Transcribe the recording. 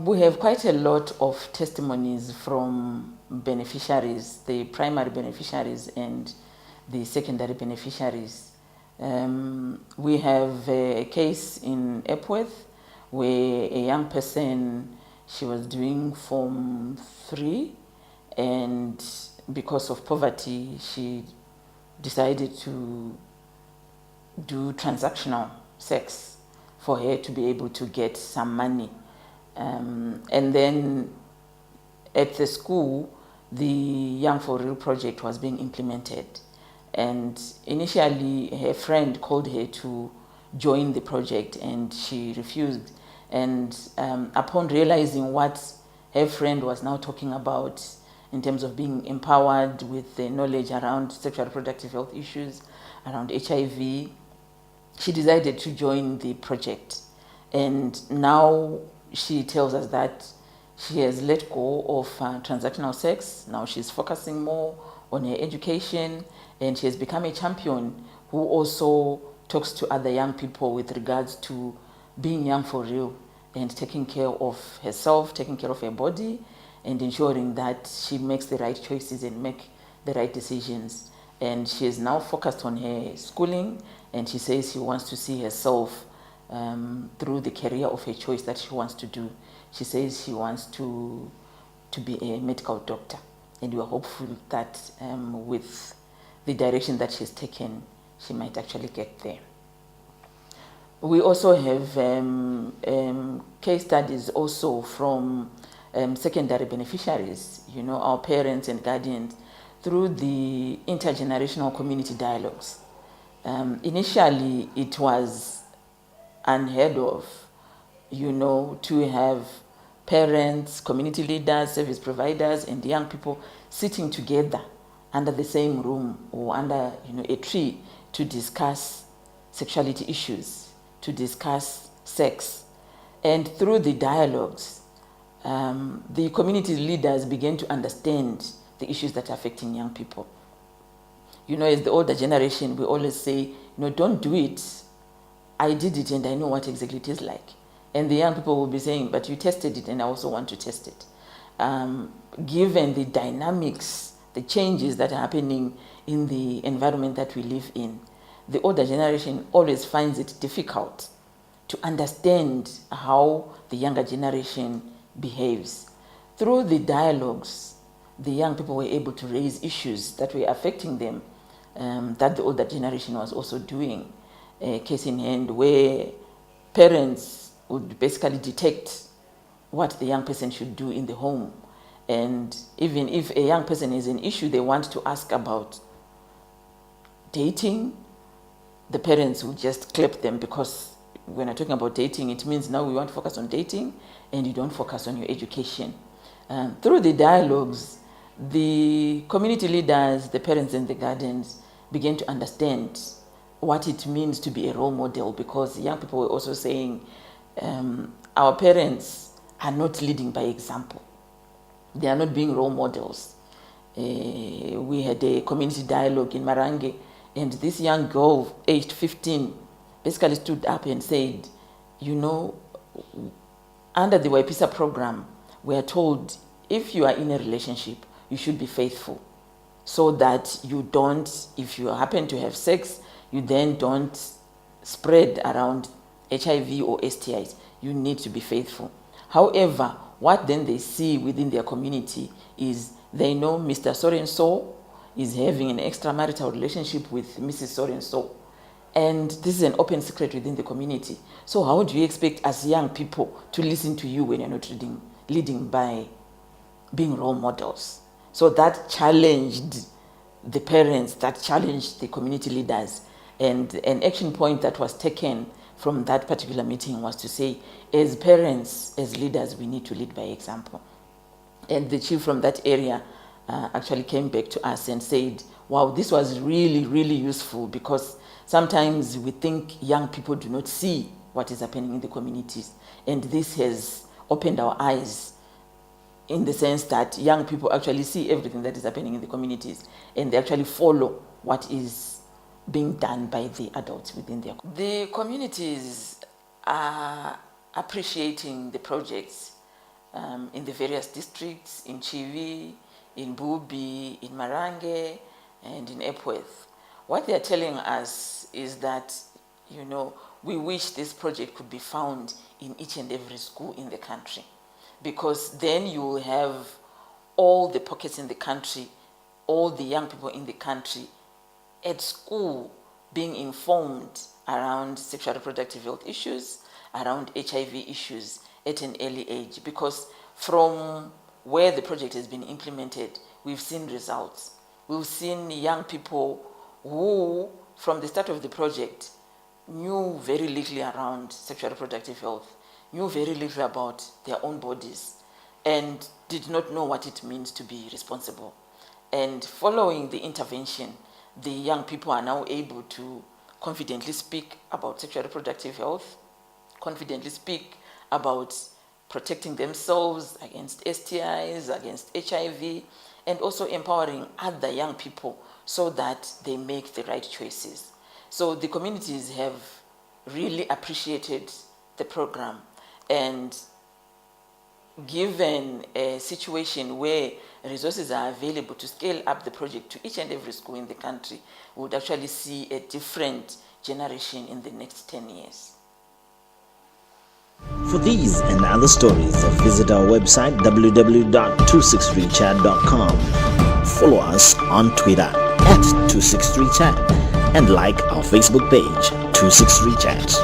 We have quite a lot of testimonies from beneficiaries, the primary beneficiaries and the secondary beneficiaries. We have a case in Epworth where a young person, she was doing Form 3, and because of poverty, she decided to do transactional sex for her to be able to get some money. And then at the school, the Young for Real project was being implemented. And initially, her friend called her to join the project, and she refused. And upon realizing what her friend was now talking about in terms of being empowered with the knowledge around sexual reproductive health issues, around HIV, she decided to join the project. And now she tells us that she has let go of transactional sex. Now she's focusing more on her education, and she has become a champion who also talks to other young people with regards to being young for real and taking care of herself, taking care of her body, and ensuring that she makes the right choices and make the right decisions. And she is now focused on her schooling, and she says she wants to see herself through the career of her choice that she wants to do. She says she wants to be a medical doctor, and we are hopeful that with the direction that she's taken, she might actually get there. We also have case studies also from secondary beneficiaries, our parents and guardians, through the intergenerational community dialogues. Initially, it was unheard of, to have parents, community leaders, service providers, and young people sitting together under the same room or under a tree to discuss sexuality issues, to discuss sex. And through the dialogues, the community leaders began to understand the issues that are affecting young people. As the older generation, we always say, don't do it. I did it and I know what exactly it is like. And the young people will be saying, but you tested it and I also want to test it. Given the dynamics, the changes that are happening in the environment that we live in, the older generation always finds it difficult to understand how the younger generation behaves. Through the dialogues, the young people were able to raise issues that were affecting them, that the older generation was also doing. A case in hand where parents would basically detect what the young person should do in the home. And even if a young person is an issue they want to ask about dating, the parents would just clip them, because when I'm talking about dating, it means now we want to focus on dating and you don't focus on your education. Through the dialogues, the community leaders, the parents and the guardians began to understand what it means to be a role model, because young people were also saying, our parents are not leading by example. They are not being role models. We had a community dialogue in Marange, and this young girl, aged 15, basically stood up and said, under the YPISA program, we are told if you are in a relationship, you should be faithful, so that you don't, if you happen to have sex, you then don't spread around HIV or STIs. You need to be faithful. However, what then they see within their community is they know Mr. So-and-so is having an extramarital relationship with Mrs. So-and-so. And this is an open secret within the community. So how do you expect as young people to listen to you when you're not leading by being role models? So that challenged the parents, that challenged the community leaders. And an action point that was taken from that particular meeting was to say, as parents, as leaders, we need to lead by example. And the chief from that area actually came back to us and said, wow, this was really, really useful, because sometimes we think young people do not see what is happening in the communities. And this has opened our eyes, in the sense that young people actually see everything that is happening in the communities, and they actually follow what is being done by the adults within their communities. The communities are appreciating the projects in the various districts, in Chivi, in Bubi, in Marange, and in Epworth. What they are telling us is that, we wish this project could be found in each and every school in the country, because then you will have all the pockets in the country, all the young people in the country at school being informed around sexual reproductive health issues, around HIV issues at an early age. Because from where the project has been implemented, we've seen results. We've seen young people who, from the start of the project, knew very little around sexual reproductive health, knew very little about their own bodies, and did not know what it means to be responsible. And following the intervention, the young people are now able to confidently speak about sexual reproductive health, confidently speak about protecting themselves against STIs, against HIV, and also empowering other young people so that they make the right choices. So the communities have really appreciated the program, and given a situation where resources are available to scale up the project to each and every school in the country, we would actually see a different generation in the next 10 years. For these and other stories, visit our website www.263chat.com. Follow us on Twitter @263chat and like our Facebook page 263chat.